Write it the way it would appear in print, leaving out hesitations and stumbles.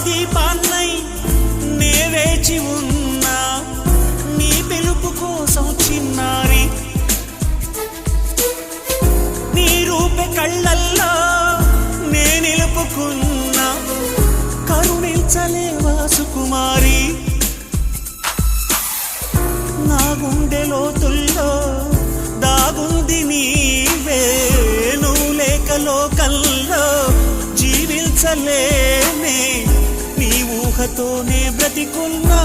దీపాన్నై నే వేచి ఉన్నా నీ పిలుపు కోసం చిన్నారి నీ రూపే కళ్ళల్లో నే నిలుపుకున్నా కరుణించలేవా సుకుమారి నా గుండె లోతుల్లో దాగుంది నీవే నువ్వు లేక లోకల్లో జీవించలేనే నీ ఊహతోనే బ్రతికున్నా